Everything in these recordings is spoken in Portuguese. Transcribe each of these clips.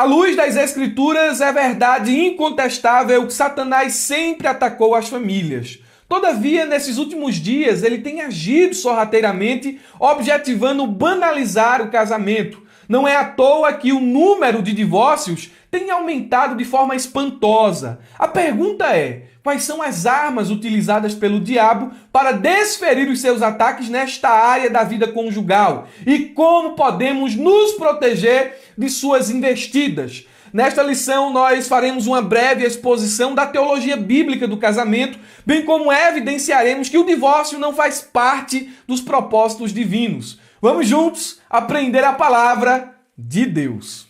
À luz das Escrituras, é verdade incontestável que Satanás sempre atacou as famílias. Todavia, nesses últimos dias, ele tem agido sorrateiramente, objetivando banalizar o casamento. Não é à toa que o número de divórcios tem aumentado de forma espantosa. A pergunta é: quais são as armas utilizadas pelo diabo para desferir os seus ataques nesta área da vida conjugal? E como podemos nos proteger de suas investidas? Nesta lição, nós faremos uma breve exposição da teologia bíblica do casamento, bem como evidenciaremos que o divórcio não faz parte dos propósitos divinos. Vamos juntos aprender a palavra de Deus.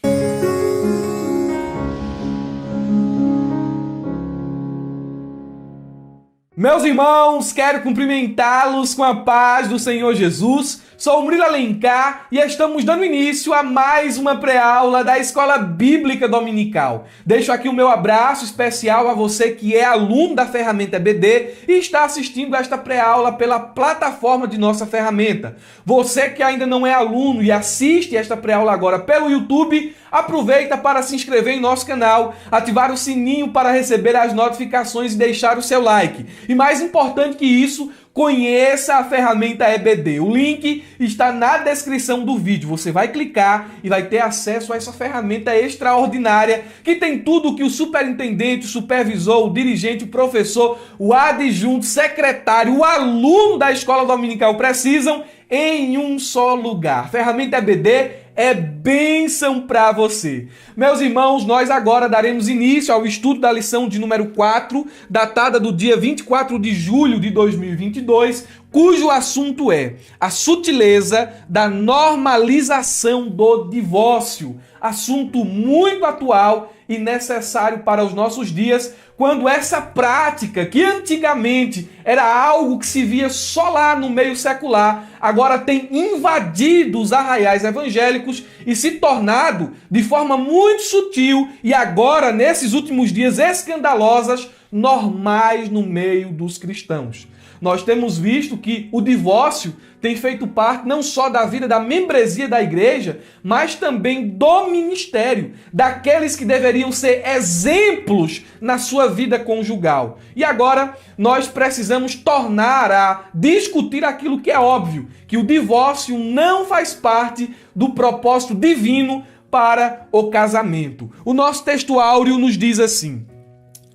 Meus irmãos, quero cumprimentá-los com a paz do Senhor Jesus. Sou Murilo Alencar e estamos dando início a mais uma pré-aula da Escola Bíblica Dominical. Deixo aqui o meu abraço especial a você que é aluno da ferramenta EBD e está assistindo esta pré-aula pela plataforma de nossa ferramenta. Você que ainda não é aluno e assiste esta pré-aula agora pelo YouTube, aproveita para se inscrever em nosso canal, ativar o sininho para receber as notificações e deixar o seu like. E mais importante que isso, conheça a ferramenta EBD. O link está na descrição do vídeo. Você vai clicar e vai ter acesso a essa ferramenta extraordinária que tem tudo o que o superintendente, o supervisor, o dirigente, o professor, o adjunto, o secretário, o aluno da escola dominical precisam em um só lugar. Ferramenta EBD é bênção para você. Meus irmãos, nós agora daremos início ao estudo da lição de número 4, datada do dia 24 de julho de 2022, cujo assunto é a sutileza da normalização do divórcio. Assunto muito atual e necessário para os nossos dias, quando essa prática, que antigamente era algo que se via só lá no meio secular, agora tem invadido os arraiais evangélicos e se tornado de forma muito sutil e agora, nesses últimos dias, escandalosas, normais no meio dos cristãos. Nós temos visto que o divórcio tem feito parte não só da vida da membresia da igreja, mas também do ministério, daqueles que deveriam ser exemplos na sua vida conjugal. E agora nós precisamos tornar a discutir aquilo que é óbvio, que o divórcio não faz parte do propósito divino para o casamento. O nosso texto áureo nos diz assim: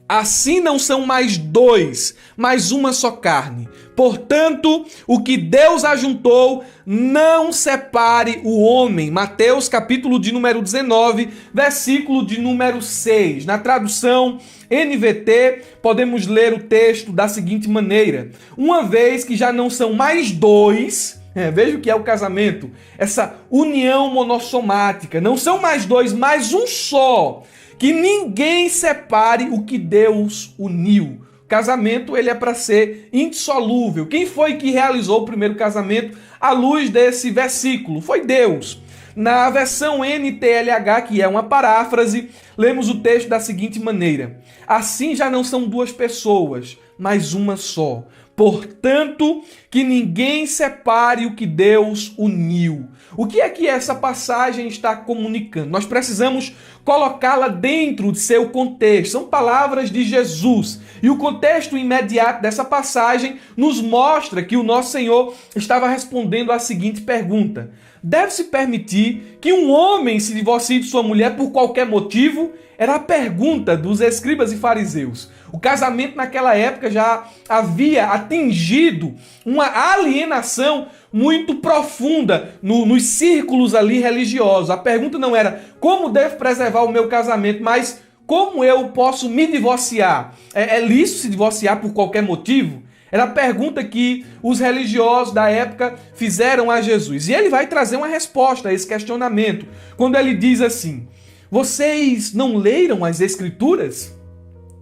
assim não são mais dois, mas uma só carne. Portanto, o que Deus ajuntou, não separe o homem. Mateus capítulo de número 19, versículo de número 6. Na tradução NVT, podemos ler o texto da seguinte maneira: uma vez que já não são mais dois, veja o que é o casamento, essa união monossomática, não são mais dois, mas um só, que ninguém separe o que Deus uniu. O casamento, ele é para ser indissolúvel. Quem foi que realizou o primeiro casamento à luz desse versículo? Foi Deus. Na versão NTLH, que é uma paráfrase, lemos o texto da seguinte maneira: assim já não são duas pessoas, mas uma só. Portanto, que ninguém separe o que Deus uniu. O que é que essa passagem está comunicando? Nós precisamos colocá-la dentro de seu contexto. São palavras de Jesus. E o contexto imediato dessa passagem nos mostra que o nosso Senhor estava respondendo à seguinte pergunta: deve-se permitir que um homem se divorcie de sua mulher por qualquer motivo? Era a pergunta dos escribas e fariseus. O casamento naquela época já havia atingido uma alienação muito profunda nos círculos ali religiosos. A pergunta não era como devo preservar o meu casamento, mas como eu posso me divorciar? É lícito se divorciar por qualquer motivo? Era a pergunta que os religiosos da época fizeram a Jesus. E ele vai trazer uma resposta a esse questionamento, quando ele diz assim: vocês não leram as Escrituras?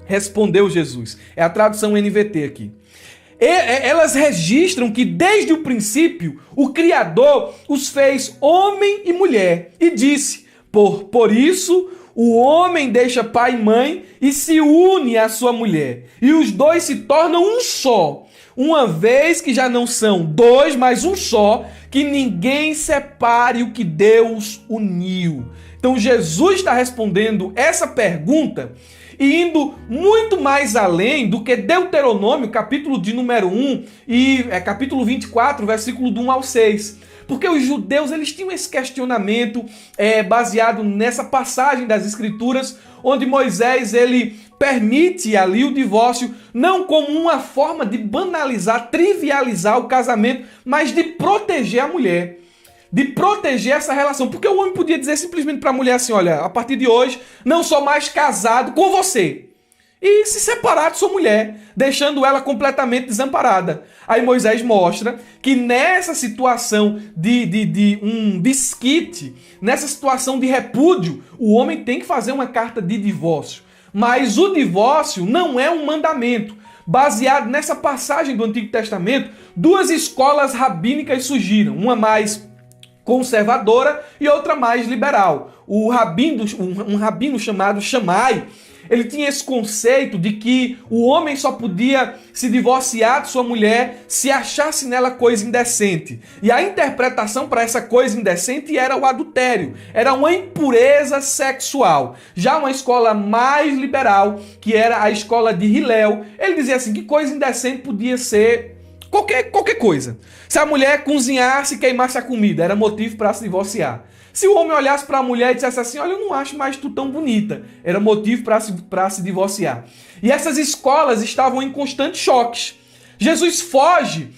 Respondeu Jesus. É a tradução NVT aqui. Elas registram que desde o princípio o Criador os fez homem e mulher e disse: por isso o homem deixa pai e mãe e se une à sua mulher, e os dois se tornam um só. Uma vez que já não são dois, mas um só, que ninguém separe o que Deus uniu. Então Jesus está respondendo essa pergunta e indo muito mais além do que Deuteronômio, capítulo de número 1 e capítulo 24, versículo do 1 ao 6. Porque os judeus eles tinham esse questionamento baseado nessa passagem das Escrituras, onde Moisés ele permite ali o divórcio, não como uma forma de banalizar, trivializar o casamento, mas de proteger a mulher. De proteger essa relação. Porque o homem podia dizer simplesmente para a mulher assim, olha, a partir de hoje, não sou mais casado com você. E se separar de sua mulher, deixando ela completamente desamparada. Aí Moisés mostra que nessa situação de um desquite, nessa situação de repúdio, o homem tem que fazer uma carta de divórcio. Mas o divórcio não é um mandamento. Baseado nessa passagem do Antigo Testamento, duas escolas rabínicas surgiram. Uma mais conservadora e outra mais liberal. Um rabino chamado Shammai, ele tinha esse conceito de que o homem só podia se divorciar de sua mulher se achasse nela coisa indecente. E a interpretação para essa coisa indecente era o adultério, era uma impureza sexual. Já uma escola mais liberal, que era a escola de Hillel, ele dizia assim que coisa indecente podia ser qualquer coisa. Se a mulher cozinhasse e queimasse a comida, era motivo para se divorciar. Se o homem olhasse para a mulher e dissesse assim, olha, eu não acho mais tu tão bonita, era motivo para se divorciar. E essas escolas estavam em constantes choques. Jesus foge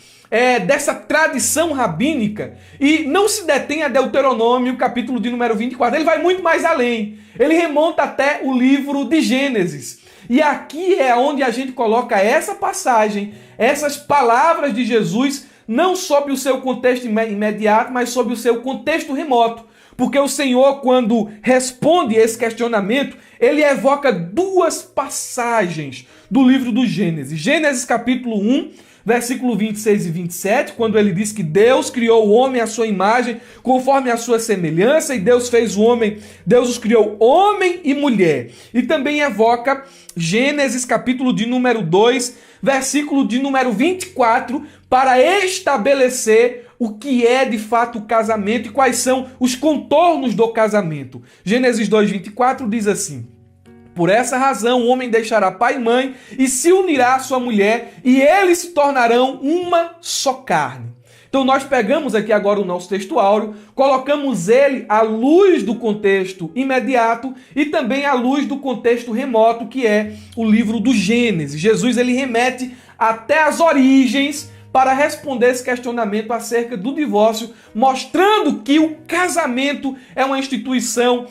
dessa tradição rabínica e não se detém a Deuteronômio, capítulo de número 24. Ele vai muito mais além. Ele remonta até o livro de Gênesis. E aqui é onde a gente coloca essa passagem, essas palavras de Jesus, não sob o seu contexto imediato, mas sob o seu contexto remoto. Porque o Senhor, quando responde esse questionamento, ele evoca duas passagens do livro do Gênesis. Gênesis capítulo 1, versículo 26 e 27, quando ele diz que Deus criou o homem à sua imagem, conforme a sua semelhança, e Deus fez o homem, Deus os criou homem e mulher. E também evoca Gênesis capítulo de número 2, versículo de número 24, para estabelecer o que é de fato o casamento e quais são os contornos do casamento. Gênesis 2:24 diz assim: por essa razão o homem deixará pai e mãe e se unirá à sua mulher e eles se tornarão uma só carne. Então nós pegamos aqui agora o nosso texto áureo, colocamos ele à luz do contexto imediato e também à luz do contexto remoto, que é o livro do Gênesis. Jesus ele remete até as origens para responder esse questionamento acerca do divórcio, mostrando que o casamento é uma instituição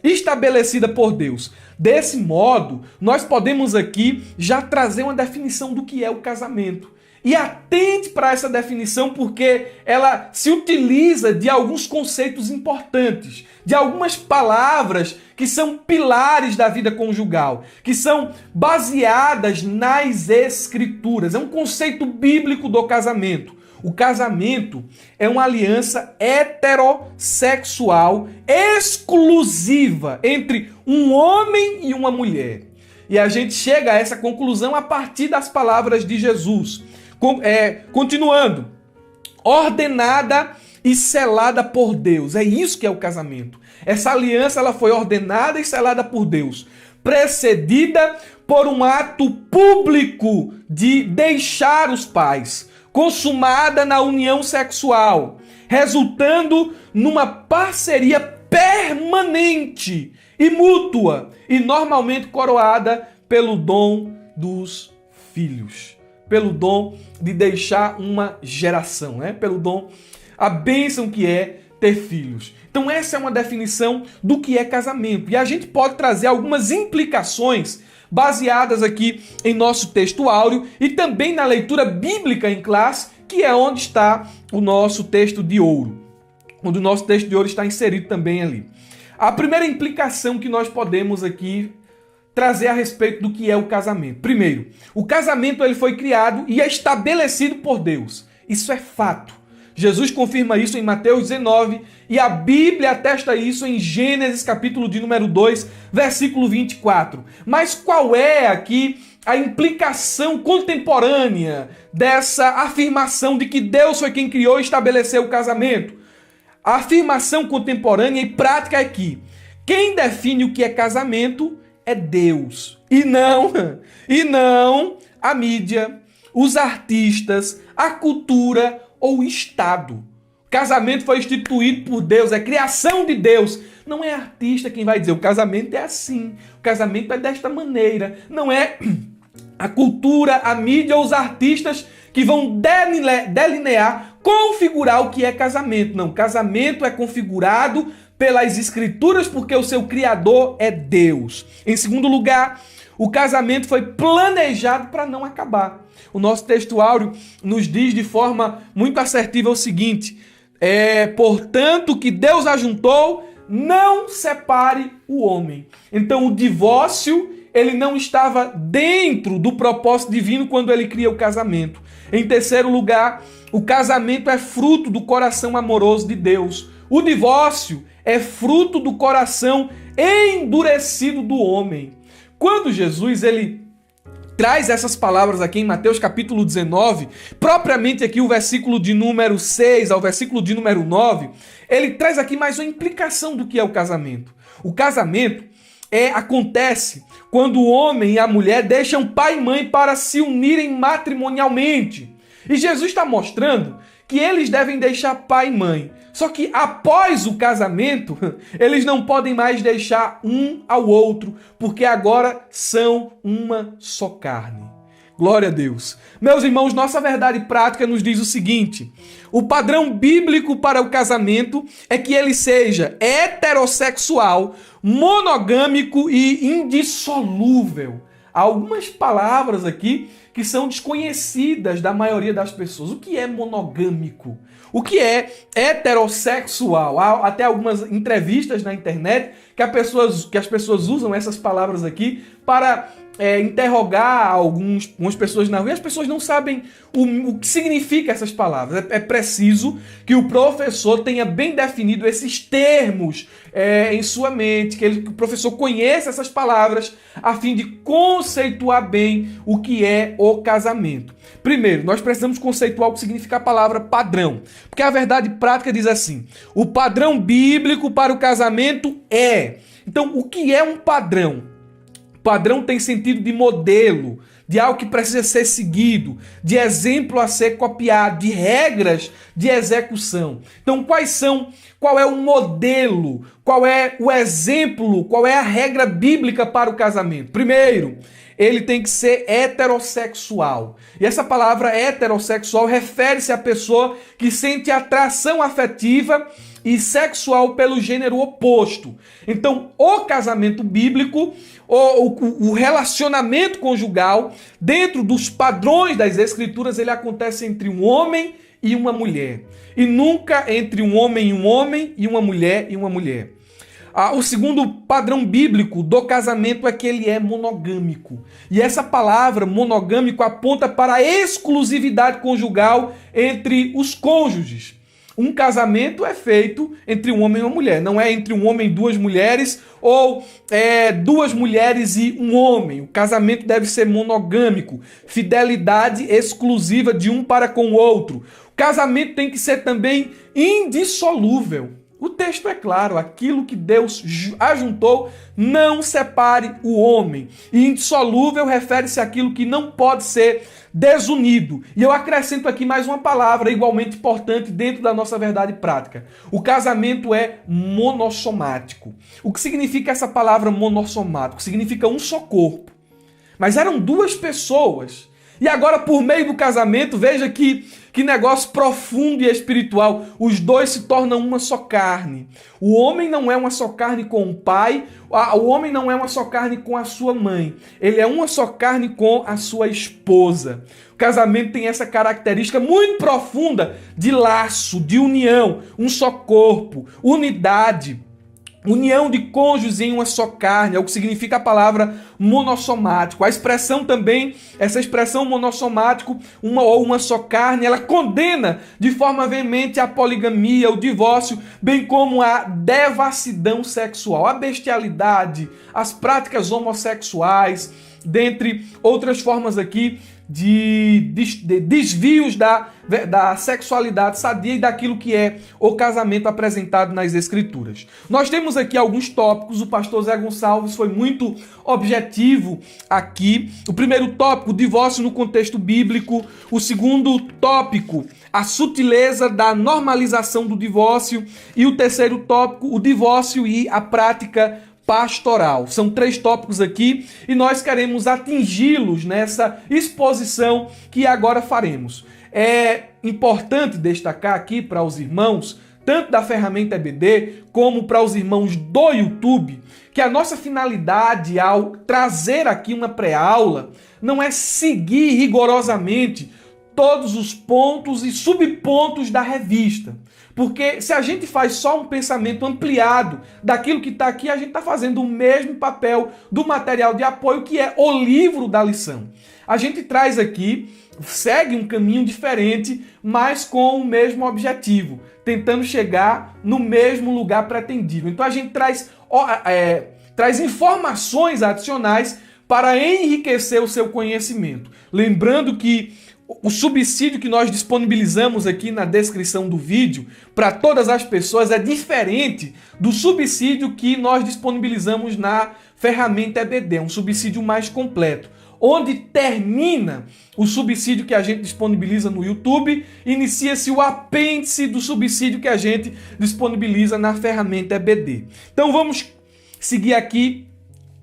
estabelecida por Deus. Desse modo, nós podemos aqui já trazer uma definição do que é o casamento. E atente para essa definição porque ela se utiliza de alguns conceitos importantes, de algumas palavras que são pilares da vida conjugal, que são baseadas nas Escrituras. É um conceito bíblico do casamento. O casamento é uma aliança heterossexual exclusiva entre um homem e uma mulher. E a gente chega a essa conclusão a partir das palavras de Jesus. Continuando, ordenada e selada por Deus. É isso que é o casamento. Essa aliança ela foi ordenada e selada por Deus, precedida por um ato público de deixar os pais, consumada na união sexual, resultando numa parceria permanente e mútua e normalmente coroada pelo dom dos filhos. Pelo dom de deixar uma geração, né? Pelo dom, a bênção que é ter filhos. Então essa é uma definição do que é casamento. E a gente pode trazer algumas implicações baseadas aqui em nosso texto áureo e também na leitura bíblica em classe, que é onde está o nosso texto de ouro. Onde o nosso texto de ouro está inserido também ali. A primeira implicação que nós podemos aqui trazer a respeito do que é o casamento. Primeiro, o casamento ele foi criado e é estabelecido por Deus. Isso é fato. Jesus confirma isso em Mateus 19 e a Bíblia atesta isso em Gênesis capítulo de número 2, versículo 24. Mas qual é aqui a implicação contemporânea dessa afirmação de que Deus foi quem criou e estabeleceu o casamento? A afirmação contemporânea e prática é que quem define o que é casamento é Deus. E não a mídia, os artistas, a cultura ou o Estado. Casamento foi instituído por Deus, é criação de Deus. Não é artista quem vai dizer, o casamento é assim, o casamento é desta maneira. Não é a cultura, a mídia ou os artistas que vão delinear, configurar o que é casamento. Não, casamento é configurado pelas Escrituras porque o seu Criador é Deus. Em segundo lugar, o casamento foi planejado para não acabar. O nosso texto áureo nos diz de forma muito assertiva o seguinte: portanto, que Deus ajuntou, não separe o homem. Então, o divórcio, ele não estava dentro do propósito divino quando ele cria o casamento. Em terceiro lugar, o casamento é fruto do coração amoroso de Deus. O divórcio é fruto do coração endurecido do homem. Quando Jesus, ele traz essas palavras aqui em Mateus capítulo 19, propriamente aqui o versículo de número 6 ao versículo de número 9, ele traz aqui mais uma implicação do que é o casamento. O casamento acontece quando o homem e a mulher deixam pai e mãe para se unirem matrimonialmente. E Jesus está mostrando que eles devem deixar pai e mãe. Só que após o casamento, eles não podem mais deixar um ao outro, porque agora são uma só carne. Glória a Deus. Meus irmãos, nossa verdade prática nos diz o seguinte: o padrão bíblico para o casamento é que ele seja heterossexual, monogâmico e indissolúvel. Há algumas palavras aqui que são desconhecidas da maioria das pessoas. O que é monogâmico? O que é heterossexual? Há até algumas entrevistas na internet que as pessoas usam essas palavras aqui para interrogar algumas pessoas na rua, e as pessoas não sabem o que significa essas palavras. É preciso que o professor tenha bem definido esses termos em sua mente, que o professor conheça essas palavras a fim de conceituar bem o que é o casamento. Primeiro, nós precisamos conceituar o que significa a palavra padrão, porque a verdade prática diz assim: o padrão bíblico para o casamento é. Então, o que é um padrão? Padrão tem sentido de modelo, de algo que precisa ser seguido, de exemplo a ser copiado, de regras de execução. Então, qual é o modelo, qual é o exemplo, qual é a regra bíblica para o casamento? Primeiro, ele tem que ser heterossexual. E essa palavra heterossexual refere-se à pessoa que sente atração afetiva e sexual pelo gênero oposto. Então, o casamento bíblico, o relacionamento conjugal, dentro dos padrões das Escrituras, ele acontece entre um homem e uma mulher. E nunca entre um homem e uma mulher e uma mulher. O segundo padrão bíblico do casamento é que ele é monogâmico. E essa palavra monogâmico aponta para a exclusividade conjugal entre os cônjuges. Um casamento é feito entre um homem e uma mulher. Não é entre um homem e duas mulheres ou duas mulheres e um homem. O casamento deve ser monogâmico. Fidelidade exclusiva de um para com o outro. O casamento tem que ser também indissolúvel. O texto é claro: aquilo que Deus ajuntou, não separe o homem. E indissolúvel refere-se àquilo que não pode ser desunido. E eu acrescento aqui mais uma palavra igualmente importante dentro da nossa verdade prática. O casamento é monossomático. O que significa essa palavra monossomático? Significa um só corpo. Mas eram duas pessoas. E agora, por meio do casamento, veja que negócio profundo e espiritual. Os dois se tornam uma só carne. O homem não é uma só carne com o pai, o homem não é uma só carne com a sua mãe. Ele é uma só carne com a sua esposa. O casamento tem essa característica muito profunda de laço, de união, um só corpo, unidade. União de cônjuges em uma só carne, é o que significa a palavra monossomático. A expressão também, essa expressão monossomático, uma só carne, ela condena de forma veemente a poligamia, o divórcio, bem como a devassidão sexual, a bestialidade, as práticas homossexuais, dentre outras formas aqui de desvios da sexualidade sadia e daquilo que é o casamento apresentado nas Escrituras. Nós temos aqui alguns tópicos, o pastor Zé Gonçalves foi muito objetivo aqui. O primeiro tópico, divórcio no contexto bíblico. O segundo tópico, a sutileza da normalização do divórcio. E o terceiro tópico, o divórcio e a prática pastoral. São 3 tópicos aqui e nós queremos atingi-los nessa exposição que agora faremos. É importante destacar aqui para os irmãos, tanto da ferramenta EBD como para os irmãos do YouTube, que a nossa finalidade ao trazer aqui uma pré-aula não é seguir rigorosamente todos os pontos e subpontos da revista. Porque se a gente faz só um pensamento ampliado daquilo que está aqui, a gente está fazendo o mesmo papel do material de apoio, que é o livro da lição. A gente traz aqui, segue um caminho diferente, mas com o mesmo objetivo, tentando chegar no mesmo lugar pretendido. Então a gente traz informações adicionais para enriquecer o seu conhecimento. Lembrando que o subsídio que nós disponibilizamos aqui na descrição do vídeo para todas as pessoas é diferente do subsídio que nós disponibilizamos na ferramenta EBD, um subsídio mais completo. Onde termina o subsídio que a gente disponibiliza no YouTube, inicia-se o apêndice do subsídio que a gente disponibiliza na ferramenta EBD. Então vamos seguir aqui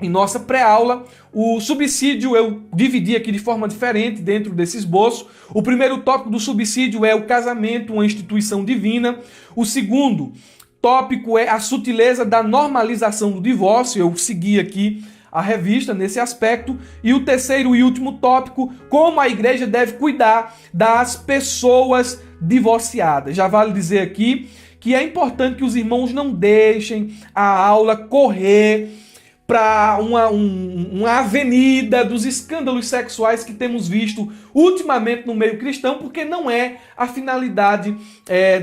em nossa pré-aula. O subsídio eu dividi aqui de forma diferente dentro desse esboço. O primeiro tópico do subsídio é o casamento, uma instituição divina. O segundo tópico é a sutileza da normalização do divórcio. Eu segui aqui a revista nesse aspecto. E o terceiro e último tópico, como a igreja deve cuidar das pessoas divorciadas. Já vale dizer aqui que é importante que os irmãos não deixem a aula correr para uma avenida dos escândalos sexuais que temos visto ultimamente no meio cristão, porque não é a finalidade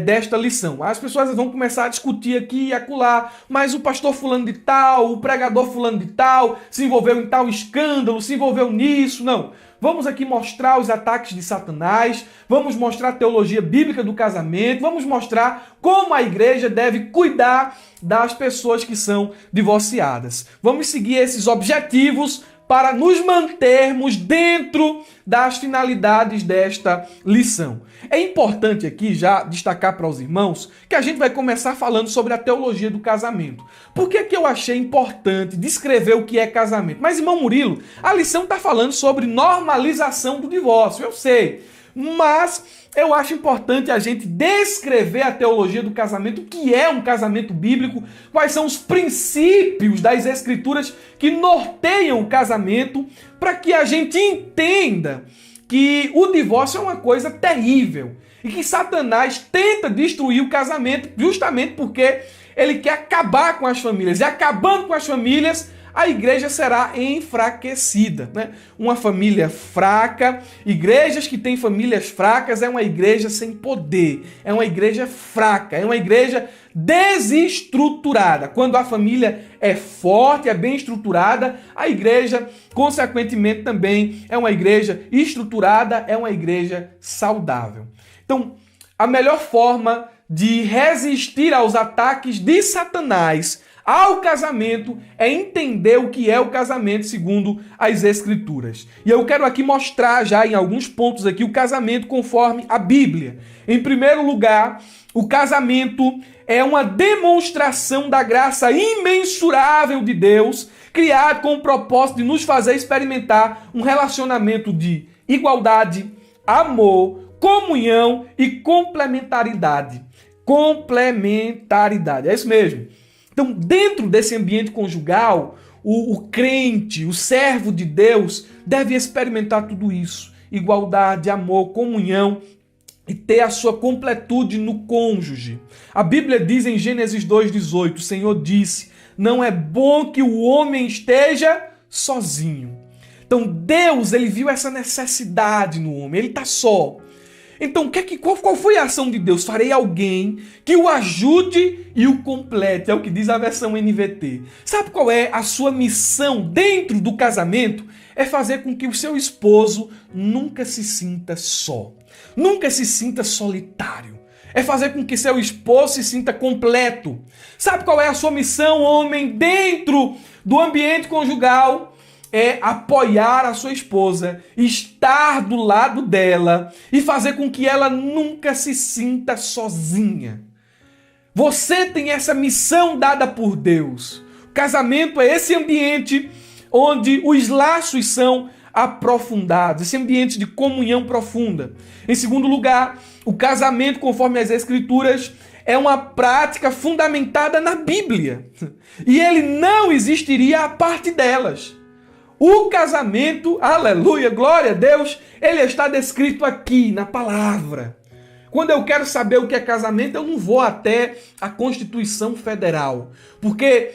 desta lição. As pessoas vão começar a discutir aqui e acolá, mas o pastor fulano de tal, o pregador fulano de tal, se envolveu em tal escândalo, se envolveu nisso. Não. Vamos aqui mostrar os ataques de Satanás, vamos mostrar a teologia bíblica do casamento, vamos mostrar como a igreja deve cuidar das pessoas que são divorciadas. Vamos seguir esses objetivos para nos mantermos dentro das finalidades desta lição. É importante aqui já destacar para os irmãos que a gente vai começar falando sobre a teologia do casamento. Por que eu achei importante descrever o que é casamento? Mas, irmão Murilo, a lição está falando sobre normalização do divórcio, eu sei. Mas eu acho importante a gente descrever a teologia do casamento, o que é um casamento bíblico, quais são os princípios das Escrituras que norteiam o casamento, para que a gente entenda que o divórcio é uma coisa terrível e que Satanás tenta destruir o casamento justamente porque ele quer acabar com as famílias. E acabando com as famílias, a igreja será enfraquecida, né? Uma família fraca, igrejas que têm famílias fracas é uma igreja sem poder, é uma igreja fraca, é uma igreja desestruturada. Quando a família é forte, é bem estruturada, a igreja, consequentemente, também é uma igreja estruturada, é uma igreja saudável. Então, a melhor forma de resistir aos ataques de Satanás ao casamento é entender o que é o casamento segundo as Escrituras. E eu quero aqui mostrar já em alguns pontos aqui o casamento conforme a Bíblia. Em primeiro lugar, o casamento é uma demonstração da graça imensurável de Deus, criado com o propósito de nos fazer experimentar um relacionamento de igualdade, amor, comunhão e complementaridade. Complementaridade, é isso mesmo. Então, dentro desse ambiente conjugal, o crente, o servo de Deus, deve experimentar tudo isso. Igualdade, amor, comunhão e ter a sua completude no cônjuge. A Bíblia diz em Gênesis 2,18, o Senhor disse, não é bom que o homem esteja sozinho. Então, Deus, ele viu essa necessidade no homem, ele está só. Então, qual foi a ação de Deus? Farei alguém que o ajude e o complete. É o que diz a versão NVT. Sabe qual é a sua missão dentro do casamento? É fazer com que o seu esposo nunca se sinta só. Nunca se sinta solitário. É fazer com que seu esposo se sinta completo. Sabe qual é a sua missão, homem, dentro do ambiente conjugal? É apoiar a sua esposa, estar do lado dela e fazer com que ela nunca se sinta sozinha. Você tem essa missão dada por Deus. O casamento é esse ambiente onde os laços são aprofundados, esse ambiente de comunhão profunda. Em segundo lugar, o casamento, conforme as Escrituras, é uma prática fundamentada na Bíblia. E ele não existiria a parte delas. O casamento, aleluia, glória a Deus, ele está descrito aqui na palavra. Quando eu quero saber o que é casamento, eu não vou até a Constituição Federal, porque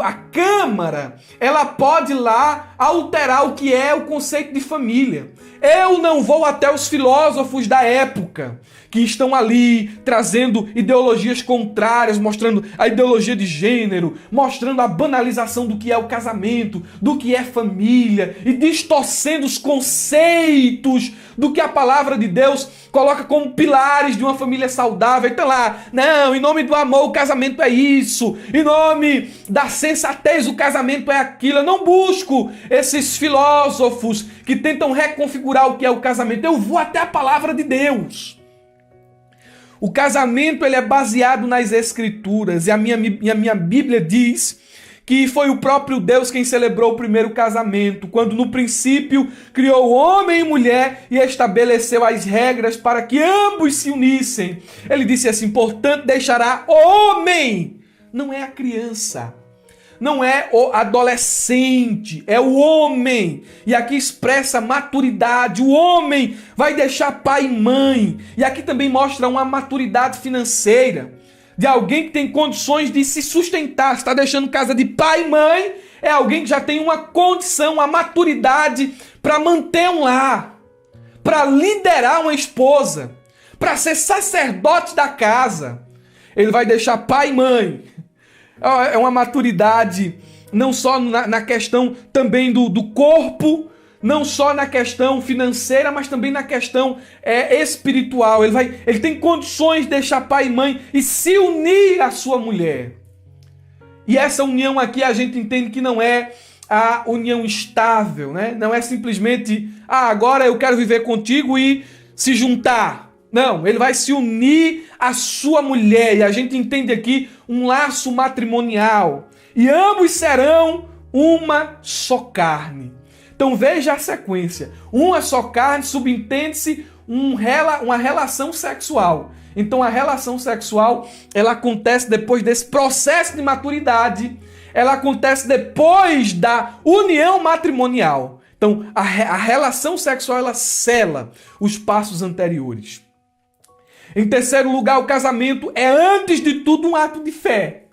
a Câmara, ela pode lá alterar o que é o conceito de família. Eu não vou até os filósofos da época, que estão ali trazendo ideologias contrárias, mostrando a ideologia de gênero, mostrando a banalização do que é o casamento, do que é família, e distorcendo os conceitos do que a palavra de Deus coloca como pilares de uma família saudável. Então lá, não, em nome do amor o casamento é isso, em nome da sensatez o casamento é aquilo. Eu não busco esses filósofos que tentam reconfigurar o que é o casamento. Eu vou até a palavra de Deus. O casamento ele é baseado nas Escrituras, e a minha Bíblia diz que foi o próprio Deus quem celebrou o primeiro casamento, quando no princípio criou homem e mulher e estabeleceu as regras para que ambos se unissem. Ele disse assim: portanto deixará o homem, não é a criança, não é o adolescente, é o homem. E aqui expressa maturidade. O homem vai deixar pai e mãe. E aqui também mostra uma maturidade financeira de alguém que tem condições de se sustentar. Está deixando casa de pai e mãe, é alguém que já tem uma condição, uma maturidade para manter um lar, para liderar uma esposa, para ser sacerdote da casa. Ele vai deixar pai e mãe. É uma maturidade não só na questão também do corpo, não só na questão financeira, mas também na questão espiritual. Ele tem condições de deixar pai e mãe e se unir à sua mulher. E essa união aqui a gente entende que não é a união estável, né? Não é simplesmente, agora eu quero viver contigo e se juntar. Não, ele vai se unir à sua mulher. E a gente entende aqui um laço matrimonial. E ambos serão uma só carne. Então veja a sequência. Uma só carne, subentende-se uma relação sexual. Então a relação sexual, ela acontece depois desse processo de maturidade. Ela acontece depois da união matrimonial. Então a relação sexual, ela sela os passos anteriores. Em terceiro lugar, o casamento é, antes de tudo, um ato de fé.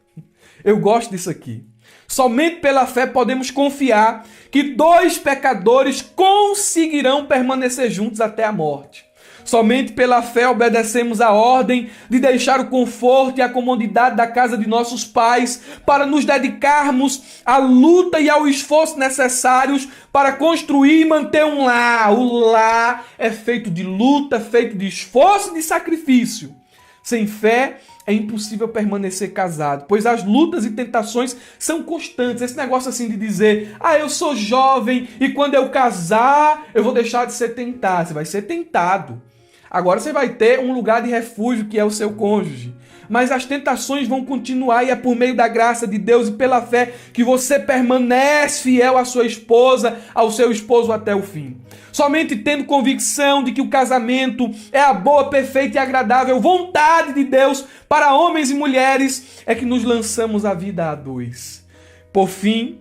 Eu gosto disso aqui. Somente pela fé podemos confiar que dois pecadores conseguirão permanecer juntos até a morte. Somente pela fé obedecemos a ordem de deixar o conforto e a comodidade da casa de nossos pais para nos dedicarmos à luta e ao esforço necessários para construir e manter um lar. O lar é feito de luta, feito de esforço e de sacrifício. Sem fé é impossível permanecer casado, pois as lutas e tentações são constantes. Esse negócio assim de dizer, eu sou jovem e quando eu casar eu vou deixar de ser tentado. Você vai ser tentado. Agora você vai ter um lugar de refúgio que é o seu cônjuge. Mas as tentações vão continuar e é por meio da graça de Deus e pela fé que você permanece fiel à sua esposa, ao seu esposo até o fim. Somente tendo convicção de que o casamento é a boa, perfeita e agradável vontade de Deus para homens e mulheres é que nos lançamos a vida a dois. Por fim,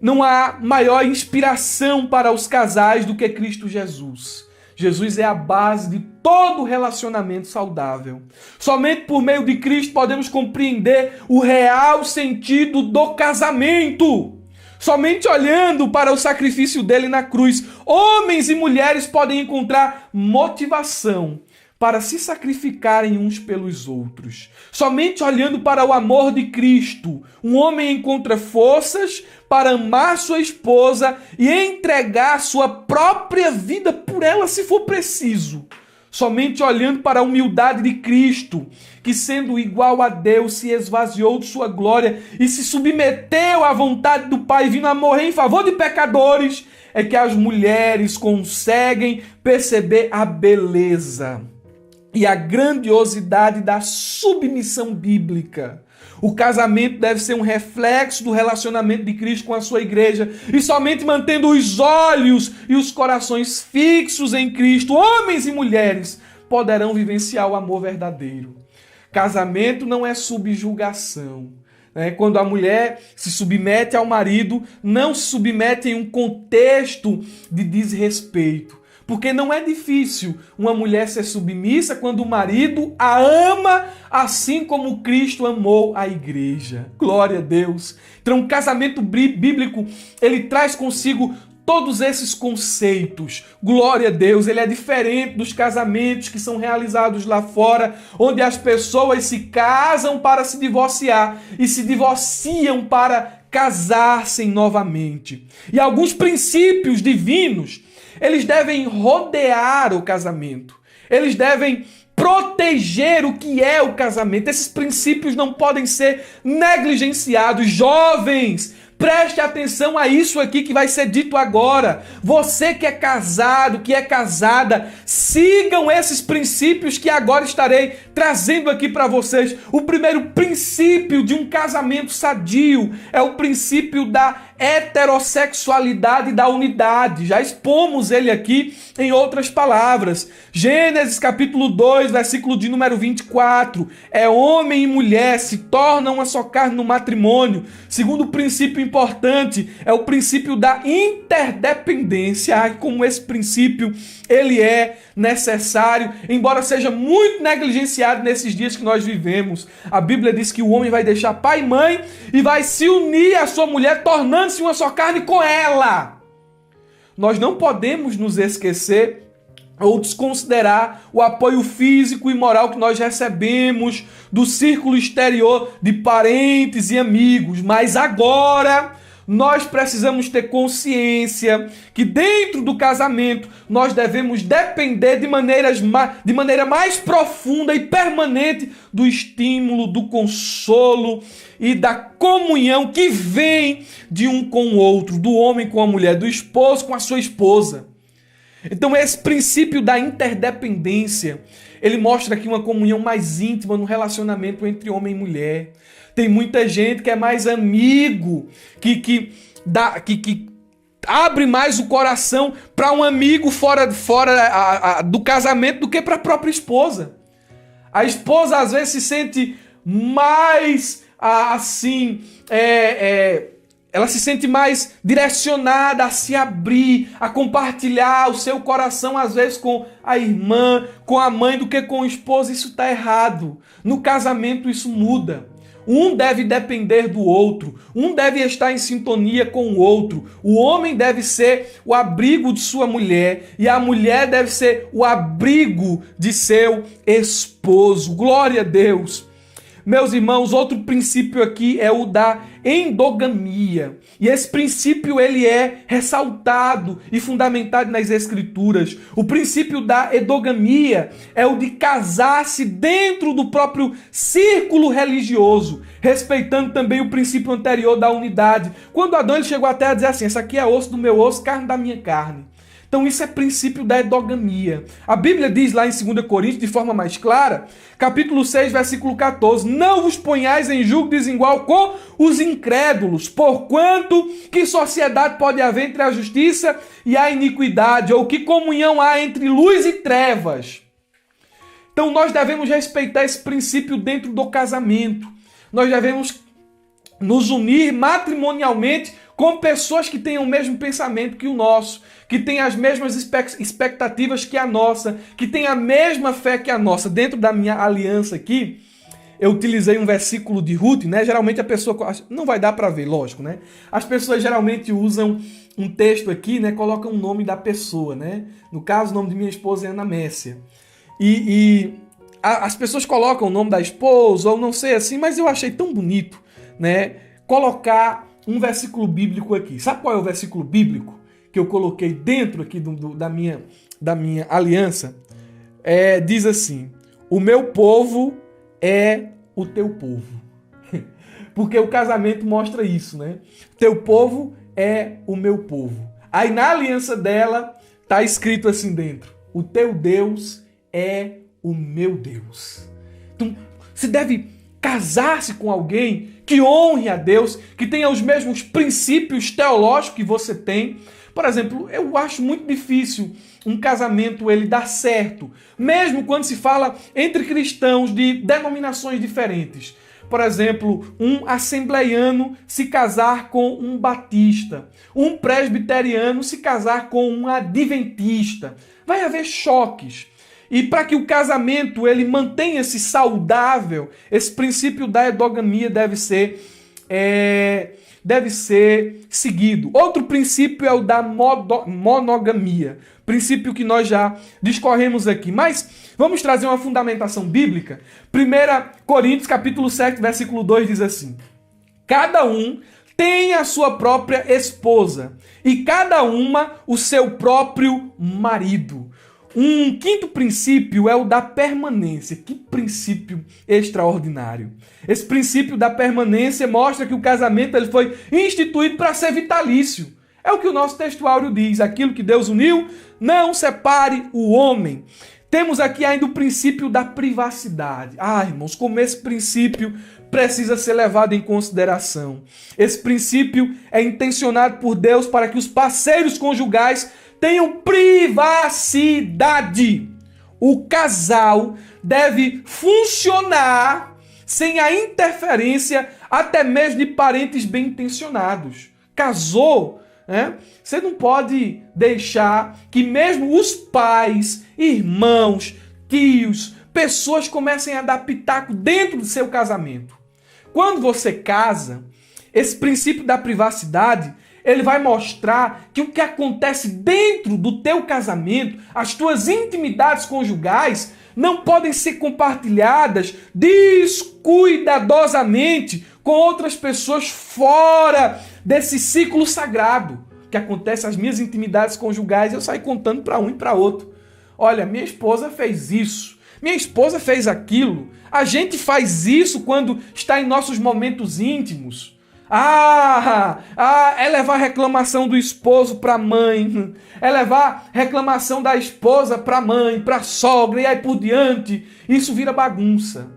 não há maior inspiração para os casais do que Cristo Jesus. Jesus é a base de todo relacionamento saudável. Somente por meio de Cristo podemos compreender o real sentido do casamento. Somente olhando para o sacrifício dele na cruz, homens e mulheres podem encontrar motivação para se sacrificarem uns pelos outros. Somente olhando para o amor de Cristo, um homem encontra forças para amar sua esposa e entregar sua própria vida por ela se for preciso. Somente olhando para a humildade de Cristo, que sendo igual a Deus se esvaziou de sua glória e se submeteu à vontade do Pai, vindo a morrer em favor de pecadores, é que as mulheres conseguem perceber a beleza e a grandiosidade da submissão bíblica. O casamento deve ser um reflexo do relacionamento de Cristo com a sua igreja, e somente mantendo os olhos e os corações fixos em Cristo, homens e mulheres poderão vivenciar o amor verdadeiro. Casamento não é subjugação. Quando a mulher se submete ao marido, não se submete em um contexto de desrespeito. Porque não é difícil uma mulher ser submissa quando o marido a ama assim como Cristo amou a igreja. Glória a Deus. Então, o casamento bíblico, ele traz consigo todos esses conceitos. Glória a Deus. Ele é diferente dos casamentos que são realizados lá fora, onde as pessoas se casam para se divorciar e se divorciam para casar-se novamente. E alguns princípios divinos, eles devem rodear o casamento. Eles devem proteger o que é o casamento. Esses princípios não podem ser negligenciados. Jovens, preste atenção a isso aqui que vai ser dito agora. Você que é casado, que é casada, sigam esses princípios que agora estarei trazendo aqui para vocês. O primeiro princípio de um casamento sadio é o princípio da heterossexualidade da unidade. Já expomos ele aqui em outras palavras. Gênesis capítulo 2, versículo de número 24. É homem e mulher se tornam uma só carne no matrimônio. Segundo princípio importante é o princípio da interdependência. Como esse princípio ele é necessário, embora seja muito negligenciado nesses dias que nós vivemos. A Bíblia diz que o homem vai deixar pai e mãe e vai se unir à sua mulher, tornando-se uma só carne com ela. Nós não podemos nos esquecer ou desconsiderar o apoio físico e moral que nós recebemos do círculo exterior de parentes e amigos. Mas agora nós precisamos ter consciência que dentro do casamento nós devemos depender de maneira mais profunda e permanente do estímulo, do consolo e da comunhão que vem de um com o outro, do homem com a mulher, do esposo com a sua esposa. Então esse princípio da interdependência, ele mostra aqui uma comunhão mais íntima no relacionamento entre homem e mulher. Tem muita gente que é mais amigo, que abre mais o coração para um amigo fora do casamento do que para a própria esposa. A esposa às vezes se sente mais ela se sente mais direcionada a se abrir, a compartilhar o seu coração, às vezes, com a irmã, com a mãe, do que com o esposo. Isso está errado. No casamento isso muda. Um deve depender do outro. Um deve estar em sintonia com o outro. O homem deve ser o abrigo de sua mulher e a mulher deve ser o abrigo de seu esposo. Glória a Deus! Meus irmãos, outro princípio aqui é o da endogamia. E esse princípio ele é ressaltado e fundamentado nas Escrituras. O princípio da endogamia é o de casar-se dentro do próprio círculo religioso, respeitando também o princípio anterior da unidade. Quando Adão ele chegou até a dizer assim, esse aqui é osso do meu osso, carne da minha carne. Então isso é princípio da endogamia. A Bíblia diz lá em 2 Coríntios, de forma mais clara, capítulo 6, versículo 14, não vos ponhais em julgo desigual com os incrédulos, porquanto que sociedade pode haver entre a justiça e a iniquidade, ou que comunhão há entre luz e trevas. Então nós devemos respeitar esse princípio dentro do casamento. Nós devemos nos unir matrimonialmente com pessoas que tenham o mesmo pensamento que o nosso, que têm as mesmas expectativas que a nossa, que têm a mesma fé que a nossa. Dentro da minha aliança aqui, eu utilizei um versículo de Ruth, né? Geralmente a pessoa... Não vai dar para ver, lógico, né? As pessoas geralmente usam um texto aqui, né? Colocam o nome da pessoa, né? No caso, o nome de minha esposa é Ana Messia. As pessoas colocam o nome da esposa, ou não sei assim, mas eu achei tão bonito, né, colocar um versículo bíblico aqui. Sabe qual é o versículo bíblico que eu coloquei dentro aqui da minha aliança? Diz assim: o meu povo é o teu povo. Porque o casamento mostra isso, né? Teu povo é o meu povo. Aí na aliança dela tá escrito assim dentro: o teu Deus é o meu Deus. Então, se deve casar-se com alguém que honre a Deus, que tenha os mesmos princípios teológicos que você tem. Por exemplo, eu acho muito difícil um casamento ele dar certo, mesmo quando se fala entre cristãos de denominações diferentes. Por exemplo, um assembleiano se casar com um batista, um presbiteriano se casar com um adventista. Vai haver choques. E para que o casamento ele mantenha-se saudável, esse princípio da endogamia deve ser seguido. Outro princípio é o da monogamia, princípio que nós já discorremos aqui. Mas vamos trazer uma fundamentação bíblica. 1 Coríntios capítulo 7, versículo 2 diz assim: cada um tem a sua própria esposa e cada uma o seu próprio marido. Um quinto princípio é o da permanência. Que princípio extraordinário. Esse princípio da permanência mostra que o casamento ele foi instituído para ser vitalício. É o que o nosso textuário diz: aquilo que Deus uniu, não separe o homem. Temos aqui ainda o princípio da privacidade. Irmãos, como esse princípio precisa ser levado em consideração. Esse princípio é intencionado por Deus para que os parceiros conjugais tenham privacidade. O casal deve funcionar sem a interferência até mesmo de parentes bem intencionados. Casou, né? Você não pode deixar que mesmo os pais, irmãos, tios, pessoas comecem a dar pitaco dentro do seu casamento. Quando você casa, esse princípio da privacidade ele vai mostrar que o que acontece dentro do teu casamento, as tuas intimidades conjugais, não podem ser compartilhadas descuidadosamente com outras pessoas fora desse ciclo sagrado. O que acontece nas minhas intimidades conjugais, eu saio contando para um e para outro. Olha, minha esposa fez isso, minha esposa fez aquilo. A gente faz isso quando está em nossos momentos íntimos. É levar reclamação do esposo para a mãe, é levar reclamação da esposa para a mãe, para a sogra e aí por diante. Isso vira bagunça.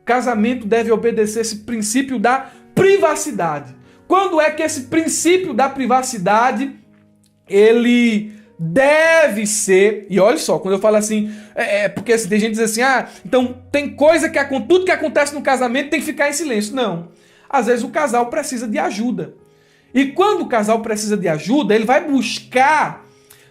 O casamento deve obedecer esse princípio da privacidade. Quando é que esse princípio da privacidade ele deve ser, e olha só, quando eu falo assim, porque tem gente que diz assim, então tem coisa que tudo que acontece no casamento tem que ficar em silêncio. Não. Às vezes o casal precisa de ajuda. E quando o casal precisa de ajuda, ele vai buscar,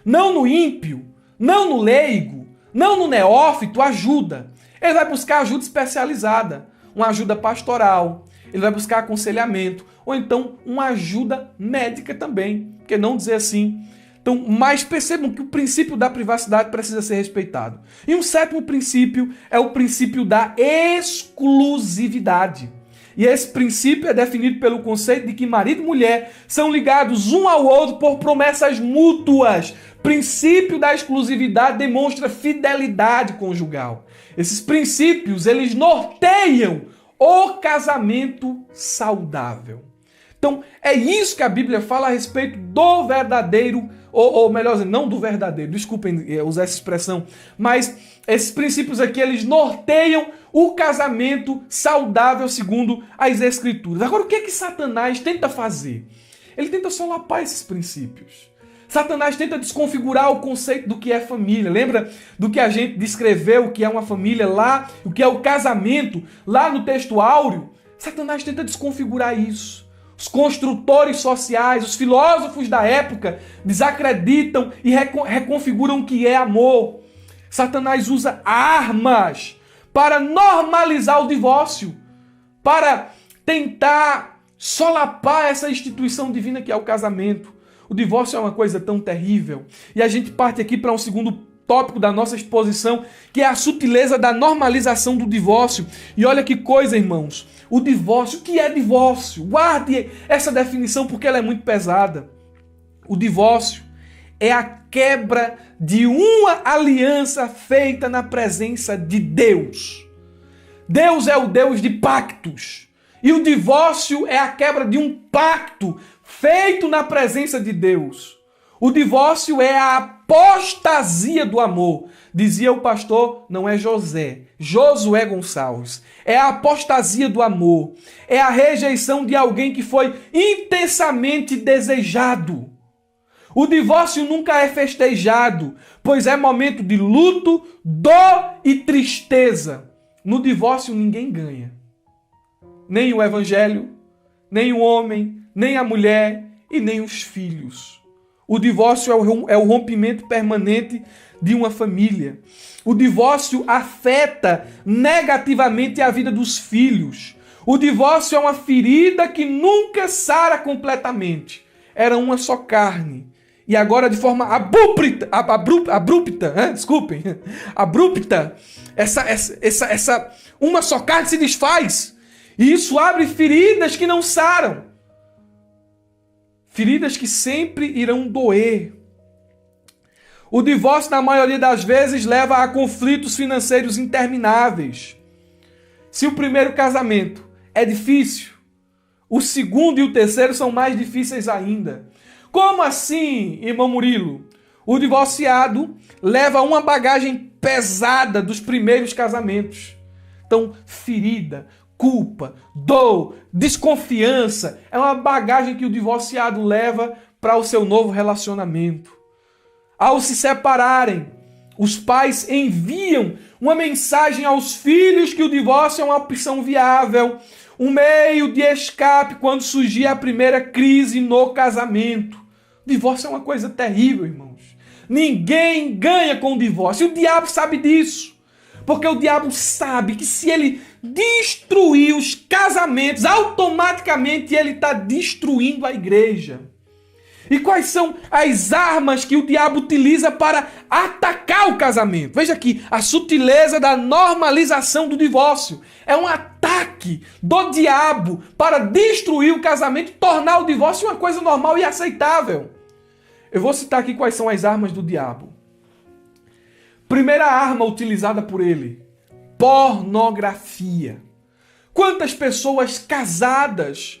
não no ímpio, não no leigo, não no neófito, ajuda. Ele vai buscar ajuda especializada, uma ajuda pastoral, ele vai buscar aconselhamento, ou então uma ajuda médica também, porque não dizer assim. Então, mas percebam que o princípio da privacidade precisa ser respeitado. E um sétimo princípio é o princípio da exclusividade. E esse princípio é definido pelo conceito de que marido e mulher são ligados um ao outro por promessas mútuas. Princípio da exclusividade demonstra fidelidade conjugal. Esses princípios, eles norteiam o casamento saudável. Então, é isso que a Bíblia fala a respeito do verdadeiro, ou melhor dizendo, não do verdadeiro, desculpem usar essa expressão, mas esses princípios aqui, eles norteiam o casamento saudável segundo as Escrituras. Agora, o que é que Satanás tenta fazer? Ele tenta solapar esses princípios. Satanás tenta desconfigurar o conceito do que é família. Lembra do que a gente descreveu, o que é uma família lá, o que é o casamento, lá no texto áureo? Satanás tenta desconfigurar isso. Os construtores sociais, os filósofos da época desacreditam e reconfiguram o que é amor. Satanás usa armas para normalizar o divórcio, para tentar solapar essa instituição divina que é o casamento. O divórcio é uma coisa tão terrível. E a gente parte aqui para um segundo tópico da nossa exposição, que é a sutileza da normalização do divórcio. E olha que coisa, irmãos. O divórcio, o que é divórcio? Guarde essa definição porque ela é muito pesada. O divórcio é a quebra de uma aliança feita na presença de Deus. Deus é o Deus de pactos. E o divórcio é a quebra de um pacto feito na presença de Deus. O divórcio é a apostasia do amor. Dizia o pastor, não é Josué Gonçalves. É a apostasia do amor. É a rejeição de alguém que foi intensamente desejado. O divórcio nunca é festejado, pois é momento de luto, dor e tristeza. No divórcio ninguém ganha. Nem o evangelho, nem o homem, nem a mulher e nem os filhos. O divórcio é o rompimento permanente de uma família. O divórcio afeta negativamente a vida dos filhos. O divórcio é uma ferida que nunca sara completamente. Era uma só carne. E agora de forma abrupta, essa uma só carne se desfaz. E isso abre feridas que não saram. Feridas que sempre irão doer. O divórcio, na maioria das vezes, leva a conflitos financeiros intermináveis. Se o primeiro casamento é difícil, o segundo e o terceiro são mais difíceis ainda. Como assim, irmão Murilo? O divorciado leva uma bagagem pesada dos primeiros casamentos. Então, ferida, culpa, dor, desconfiança é uma bagagem que o divorciado leva para o seu novo relacionamento. Ao se separarem, os pais enviam uma mensagem aos filhos que o divórcio é uma opção viável, um meio de escape quando surgir a primeira crise no casamento. O divórcio é uma coisa terrível, irmãos. Ninguém ganha com o divórcio. E o diabo sabe disso. Porque o diabo sabe que se ele destruir os casamentos, automaticamente ele está destruindo a igreja. E quais são as armas que o diabo utiliza para atacar o casamento? Veja aqui, a sutileza da normalização do divórcio. É um ataque do diabo para destruir o casamento e tornar o divórcio uma coisa normal e aceitável. Eu vou citar aqui quais são as armas do diabo. Primeira arma utilizada por ele: pornografia. Quantas pessoas casadas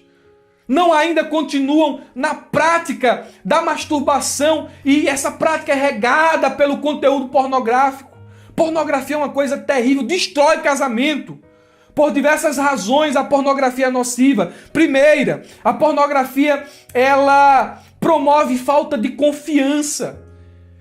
não ainda continuam na prática da masturbação e essa prática é regada pelo conteúdo pornográfico? Pornografia é uma coisa terrível, destrói casamento. Por diversas razões a pornografia é nociva. Primeira, a pornografia ela promove falta de confiança.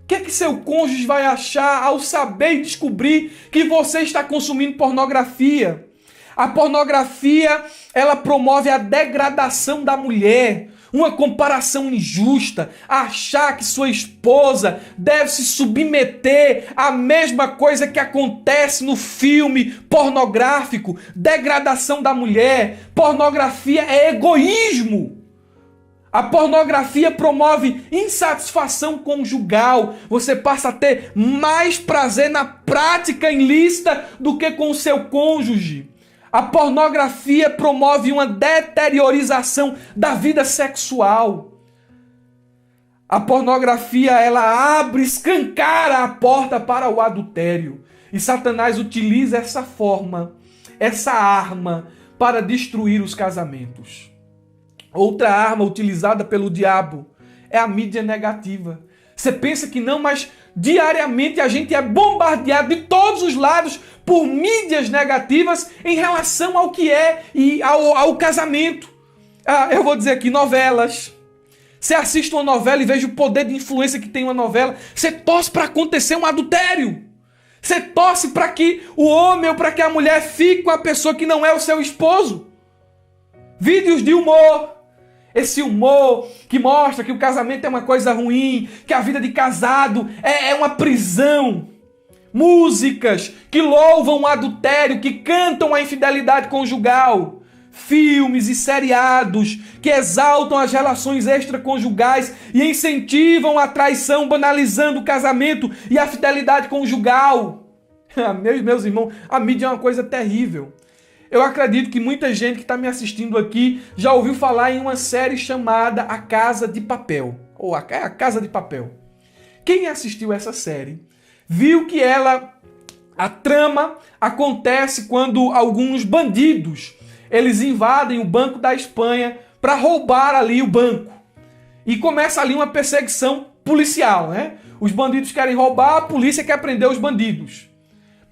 O que é que seu cônjuge vai achar ao saber e descobrir que você está consumindo pornografia? A pornografia, ela promove a degradação da mulher, uma comparação injusta, achar que sua esposa deve se submeter à mesma coisa que acontece no filme pornográfico, degradação da mulher. Pornografia é egoísmo. A pornografia promove insatisfação conjugal. Você passa a ter mais prazer na prática ilícita do que com o seu cônjuge. A pornografia promove uma deteriorização da vida sexual. A pornografia, ela abre, escancara a porta para o adultério. E Satanás utiliza essa forma, essa arma, para destruir os casamentos. Outra arma utilizada pelo diabo é a mídia negativa. Você pensa que não, mas diariamente a gente é bombardeado de todos os lados por mídias negativas em relação ao que é e ao casamento. Eu vou dizer aqui, novelas. Você assiste uma novela e veja o poder de influência que tem uma novela. Você torce para acontecer um adultério. Você torce para que o homem ou para que a mulher fique com a pessoa que não é o seu esposo. Vídeos de humor. Esse humor que mostra que o casamento é uma coisa ruim, que a vida de casado é uma prisão. Músicas que louvam o adultério, que cantam a infidelidade conjugal. filmes e seriados que exaltam as relações extraconjugais e incentivam a traição, banalizando o casamento e a fidelidade conjugal. Meus irmãos, a mídia é uma coisa terrível. Eu acredito que muita gente que está me assistindo aqui já ouviu falar em uma série chamada A Casa de Papel, ou A Casa de Papel. Quem assistiu essa série viu que a trama acontece quando alguns bandidos, eles invadem o Banco da Espanha para roubar ali o banco. E começa ali uma perseguição policial, né? Os bandidos querem roubar, a polícia quer prender os bandidos.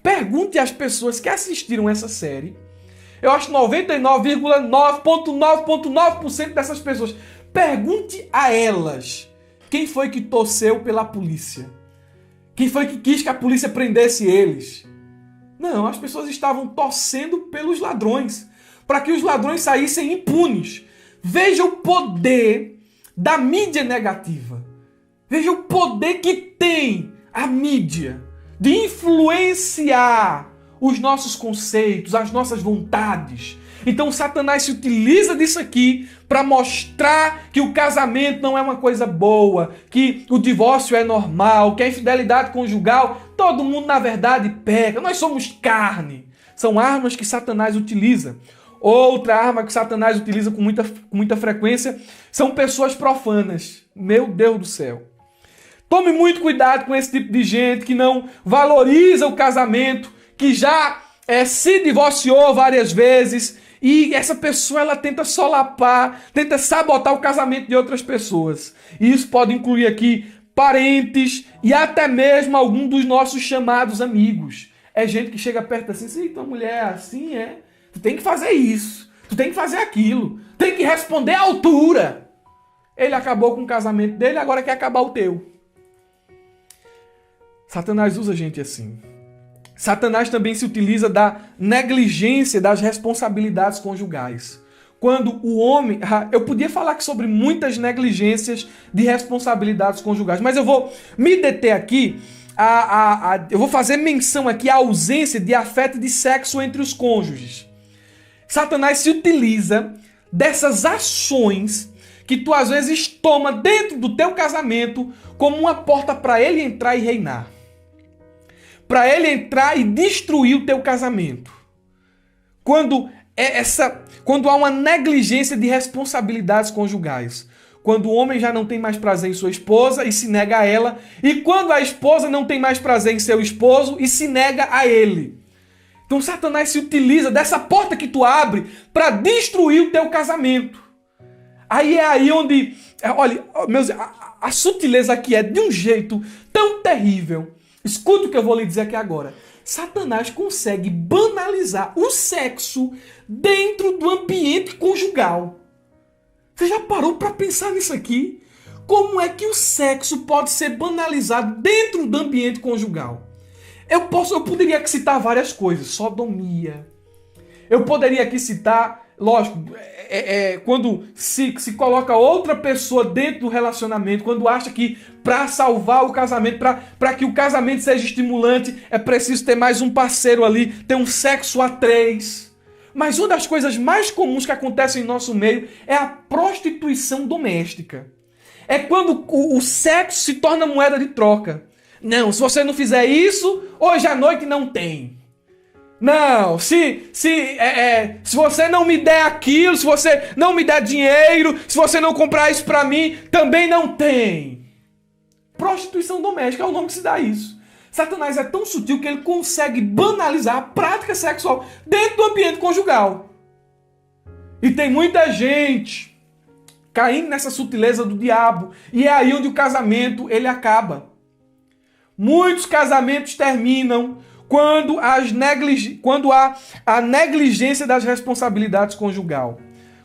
Pergunte às pessoas que assistiram essa série. Eu acho 99,9,9% dessas pessoas. Pergunte a elas quem foi que torceu pela polícia. Quem foi que quis que a polícia prendesse eles? Não, as pessoas estavam torcendo pelos ladrões, para que os ladrões saíssem impunes. Veja o poder da mídia negativa. Veja o poder que tem a mídia de influenciar os nossos conceitos, as nossas vontades. Então Satanás se utiliza disso aqui para mostrar que o casamento não é uma coisa boa, que o divórcio é normal, que a infidelidade conjugal, todo mundo na verdade peca, nós somos carne. São armas que Satanás utiliza. Outra arma que Satanás utiliza com muita frequência são pessoas profanas. Meu Deus do céu. Tome muito cuidado com esse tipo de gente que não valoriza o casamento, que já se divorciou várias vezes e essa pessoa ela tenta solapar, tenta sabotar o casamento de outras pessoas. E isso pode incluir aqui parentes e até mesmo algum dos nossos chamados amigos. É gente que chega perto assim, se tua mulher é assim, tu tem que fazer isso, tu tem que fazer aquilo, tem que responder à altura. Ele acabou com o casamento dele, agora quer acabar o teu. Satanás usa gente assim. Satanás também se utiliza da negligência das responsabilidades conjugais. Quando o homem... Eu podia falar aqui sobre muitas negligências de responsabilidades conjugais, mas eu vou me deter aqui, eu vou fazer menção aqui à ausência de afeto e de sexo entre os cônjuges. Satanás se utiliza dessas ações que tu às vezes toma dentro do teu casamento como uma porta para ele entrar e reinar. Para ele entrar e destruir o teu casamento. Quando há uma negligência de responsabilidades conjugais. Quando o homem já não tem mais prazer em sua esposa e se nega a ela. E quando a esposa não tem mais prazer em seu esposo e se nega a ele. Então Satanás se utiliza dessa porta que tu abre para destruir o teu casamento. Aí é aí onde... Olha, a sutileza aqui é de um jeito tão terrível. Escuta o que eu vou lhe dizer aqui agora. Satanás consegue banalizar o sexo dentro do ambiente conjugal. Você já parou para pensar nisso aqui? Como é que o sexo pode ser banalizado dentro do ambiente conjugal? Eu poderia aqui citar várias coisas. Sodomia. Eu poderia aqui citar... Lógico, quando se coloca outra pessoa dentro do relacionamento, quando acha que para salvar o casamento, para que o casamento seja estimulante, é preciso ter mais um parceiro ali, ter um sexo a três. Mas uma das coisas mais comuns que acontecem em nosso meio é a prostituição doméstica. É quando o sexo se torna moeda de troca. Não, se você não fizer isso, hoje à noite não tem. Não, se você não me der aquilo, se você não me der dinheiro, se você não comprar isso pra mim, também não tem. Prostituição doméstica é o nome que se dá isso. Satanás é tão sutil que ele consegue banalizar a prática sexual dentro do ambiente conjugal. E tem muita gente caindo nessa sutileza do diabo. E é aí onde o casamento ele acaba. Muitos casamentos terminam quando há a negligência das responsabilidades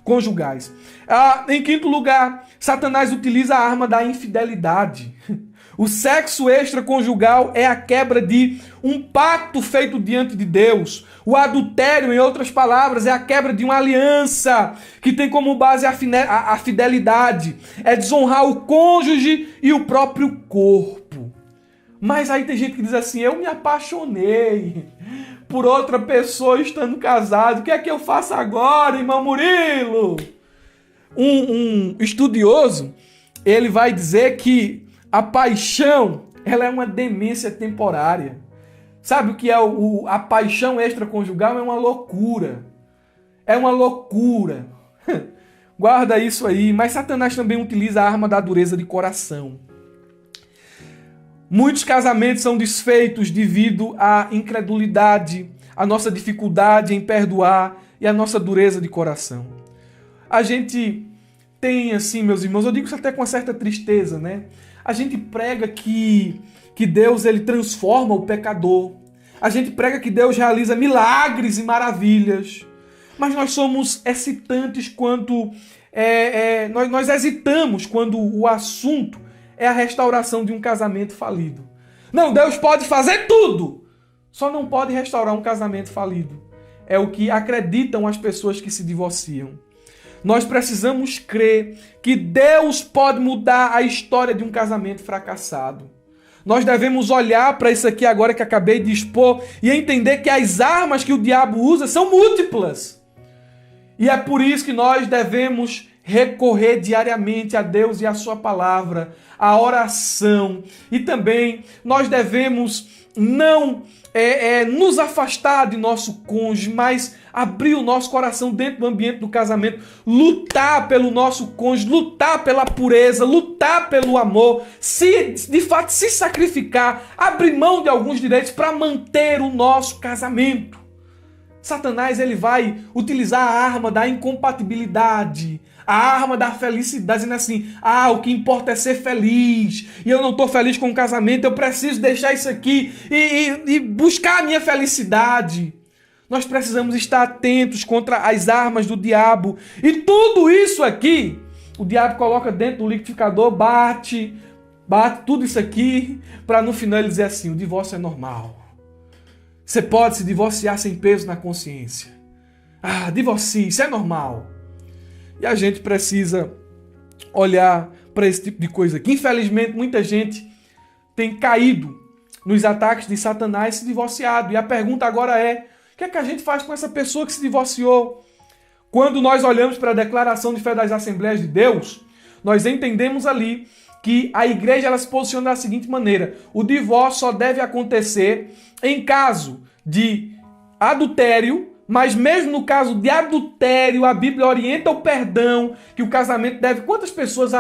conjugais. Em quinto lugar, Satanás utiliza a arma da infidelidade. O sexo extraconjugal é a quebra de um pacto feito diante de Deus. O adultério, em outras palavras, é a quebra de uma aliança que tem como base a fidelidade. É desonrar o cônjuge e o próprio corpo. Mas aí tem gente que diz assim, eu me apaixonei por outra pessoa estando casado. O que é que eu faço agora, irmão Murilo? Um estudioso, ele vai dizer que a paixão, ela é uma demência temporária. Sabe o que é a paixão extraconjugal? É uma loucura. É uma loucura. Guarda isso aí. Mas Satanás também utiliza a arma da dureza de coração. Muitos casamentos são desfeitos devido à incredulidade, à nossa dificuldade em perdoar e à nossa dureza de coração. A gente tem, assim, meus irmãos, eu digo isso até com uma certa tristeza, né? A gente prega que Deus ele transforma o pecador. A gente prega que Deus realiza milagres e maravilhas. Mas nós somos hesitantes quando... nós hesitamos quando o assunto é a restauração de um casamento falido. Não, Deus pode fazer tudo, só não pode restaurar um casamento falido. É o que acreditam as pessoas que se divorciam. Nós precisamos crer que Deus pode mudar a história de um casamento fracassado. Nós devemos olhar para isso aqui agora que acabei de expor e entender que as armas que o diabo usa são múltiplas. E é por isso que nós devemos recorrer diariamente a Deus e a sua palavra, a oração. E também nós devemos não nos afastar de nosso cônjuge, mas abrir o nosso coração dentro do ambiente do casamento, lutar pelo nosso cônjuge, lutar pela pureza, lutar pelo amor, de fato se sacrificar, abrir mão de alguns direitos para manter o nosso casamento. Satanás ele vai utilizar a arma da incompatibilidade, a arma da felicidade, dizendo assim, o que importa é ser feliz, e eu não estou feliz com o casamento, eu preciso deixar isso aqui e buscar a minha felicidade. Nós precisamos estar atentos contra as armas do diabo, e tudo isso aqui, o diabo coloca dentro do liquidificador, bate tudo isso aqui, para no final ele dizer assim, o divórcio é normal. Você pode se divorciar sem peso na consciência. Divorcie, isso é normal. E a gente precisa olhar para esse tipo de coisa aqui. Infelizmente, muita gente tem caído nos ataques de Satanás e se divorciado. E a pergunta agora é, o que é que a gente faz com essa pessoa que se divorciou? Quando nós olhamos para a declaração de fé das Assembleias de Deus, nós entendemos ali que a igreja ela se posiciona da seguinte maneira: o divórcio só deve acontecer em caso de adultério, mas mesmo no caso de adultério, a Bíblia orienta o perdão, que o casamento deve... Quantas pessoas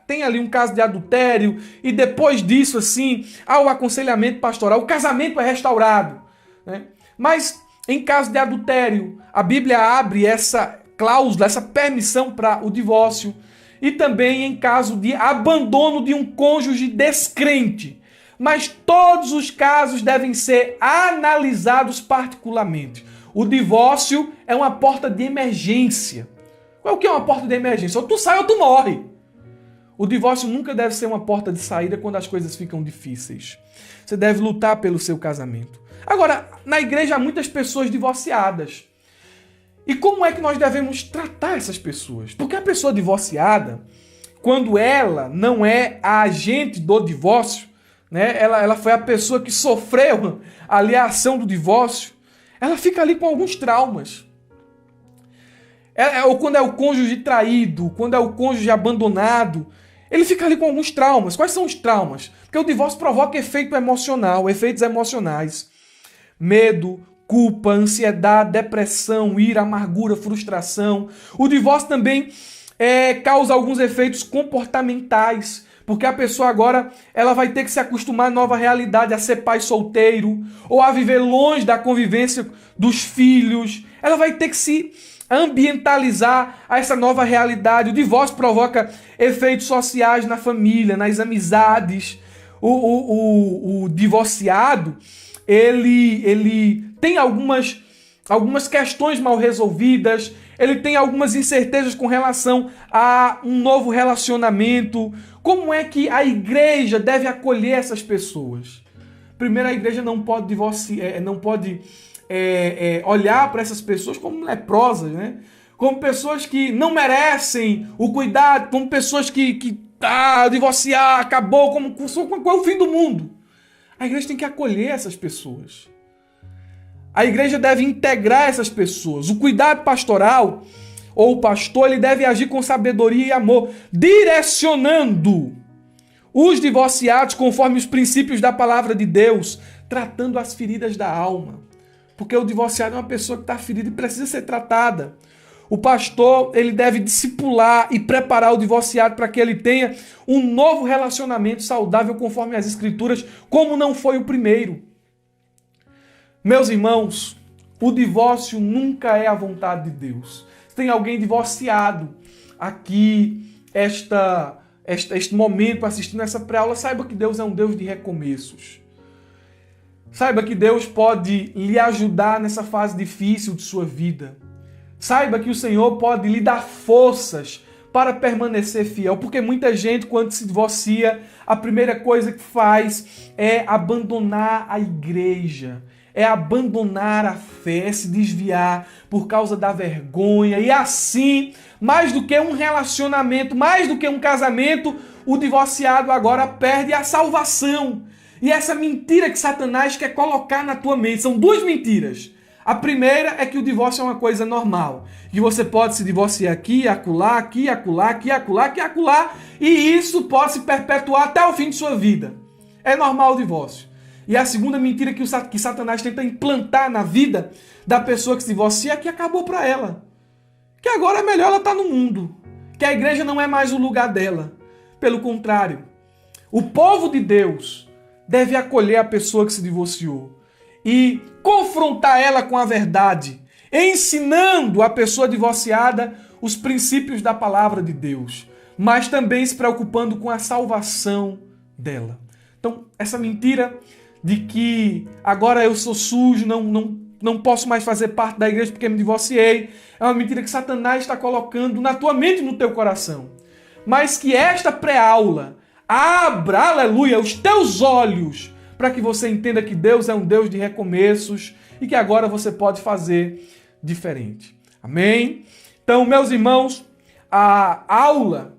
tem ali um caso de adultério e depois disso, assim, o aconselhamento pastoral, o casamento é restaurado, né? Mas em caso de adultério, a Bíblia abre essa cláusula, essa permissão para o divórcio. E também em caso de abandono de um cônjuge descrente. Mas todos os casos devem ser analisados particularmente. O divórcio é uma porta de emergência. O que é uma porta de emergência? Ou tu sai ou tu morre. O divórcio nunca deve ser uma porta de saída quando as coisas ficam difíceis. Você deve lutar pelo seu casamento. Agora, na igreja há muitas pessoas divorciadas. E como é que nós devemos tratar essas pessoas? Porque a pessoa divorciada, quando ela não é a agente do divórcio, né, ela foi a pessoa que sofreu ali a ação do divórcio, ela fica ali com alguns traumas. Ou quando é o cônjuge traído, quando é o cônjuge abandonado, ele fica ali com alguns traumas. Quais são os traumas? Porque o divórcio provoca efeito emocional, efeitos emocionais. Medo, culpa, ansiedade, depressão, ira, amargura, frustração. O divórcio também causa alguns efeitos comportamentais, porque a pessoa agora ela vai ter que se acostumar à nova realidade, a ser pai solteiro, ou a viver longe da convivência dos filhos. Ela vai ter que se ambientalizar a essa nova realidade. O divórcio provoca efeitos sociais na família, nas amizades. O divorciado, ele tem algumas questões mal resolvidas, ele tem algumas incertezas com relação a um novo relacionamento. Como é que a igreja deve acolher essas pessoas? Primeiro, a igreja não pode olhar para essas pessoas como leprosas, né? Como pessoas que não merecem o cuidado, como pessoas que divorciar, acabou, qual é o fim do mundo? A igreja tem que acolher essas pessoas. A igreja deve integrar essas pessoas. O cuidado pastoral, ou o pastor, ele deve agir com sabedoria e amor, direcionando os divorciados conforme os princípios da palavra de Deus, tratando as feridas da alma. Porque o divorciado é uma pessoa que está ferida e precisa ser tratada. O pastor, ele deve discipular e preparar o divorciado para que ele tenha um novo relacionamento saudável conforme as Escrituras, como não foi o primeiro. Meus irmãos, o divórcio nunca é a vontade de Deus. Se tem alguém divorciado aqui, este momento assistindo essa pré-aula, saiba que Deus é um Deus de recomeços. Saiba que Deus pode lhe ajudar nessa fase difícil de sua vida. Saiba que o Senhor pode lhe dar forças para permanecer fiel, porque muita gente, quando se divorcia, a primeira coisa que faz é abandonar a igreja, é abandonar a fé, se desviar por causa da vergonha, e assim, mais do que um relacionamento, mais do que um casamento, o divorciado agora perde a salvação. E essa mentira que Satanás quer colocar na tua mente, são duas mentiras. A primeira é que o divórcio é uma coisa normal, que você pode se divorciar aqui, acolá, aqui, acolá, aqui, acolá, aqui, acolá, e isso pode se perpetuar até o fim de sua vida. É normal o divórcio. E a segunda mentira que Satanás tenta implantar na vida da pessoa que se divorcia é que acabou para ela. Que agora é melhor ela estar no mundo. Que a igreja não é mais o lugar dela. Pelo contrário, o povo de Deus deve acolher a pessoa que se divorciou e confrontar ela com a verdade, ensinando a pessoa divorciada os princípios da palavra de Deus, mas também se preocupando com a salvação dela. Então, essa mentira de que agora eu sou sujo, não posso mais fazer parte da igreja porque me divorciei, é uma mentira que Satanás está colocando na tua mente e no teu coração. Mas que esta pré-aula abra, aleluia, os teus olhos para que você entenda que Deus é um Deus de recomeços e que agora você pode fazer diferente. Amém? Então, meus irmãos, a aula,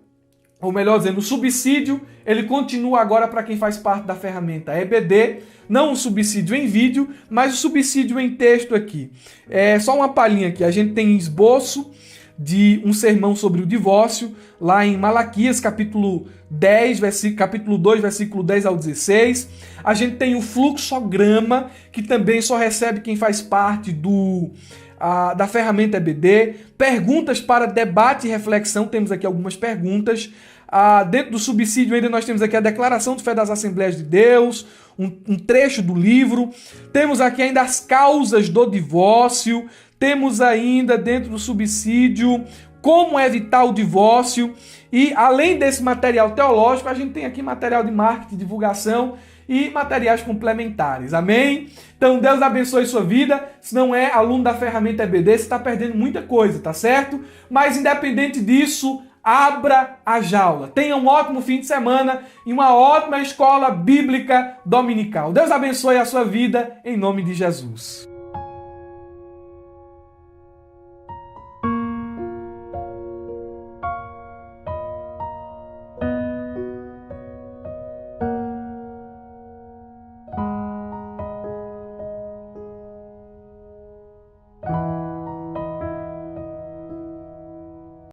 ou melhor dizendo, o subsídio, ele continua agora para quem faz parte da ferramenta EBD, não o subsídio em vídeo, mas o subsídio em texto aqui. É só uma palhinha aqui, a gente tem esboço de um sermão sobre o divórcio, lá em Malaquias, capítulo 2, versículo 10 ao 16. A gente tem o fluxograma, que também só recebe quem faz parte da ferramenta EBD. Perguntas para debate e reflexão, temos aqui algumas perguntas. Dentro do subsídio ainda nós temos aqui a Declaração de Fé das Assembleias de Deus, um trecho do livro. Temos aqui ainda as causas do divórcio. Temos ainda dentro do subsídio como evitar o divórcio. E além desse material teológico, a gente tem aqui material de marketing, divulgação e materiais complementares. Amém? Então Deus abençoe sua vida. Se não é aluno da ferramenta EBD, você está perdendo muita coisa, tá certo? Mas independente disso, abra a jaula. Tenha um ótimo fim de semana e uma ótima escola bíblica dominical. Deus abençoe a sua vida em nome de Jesus.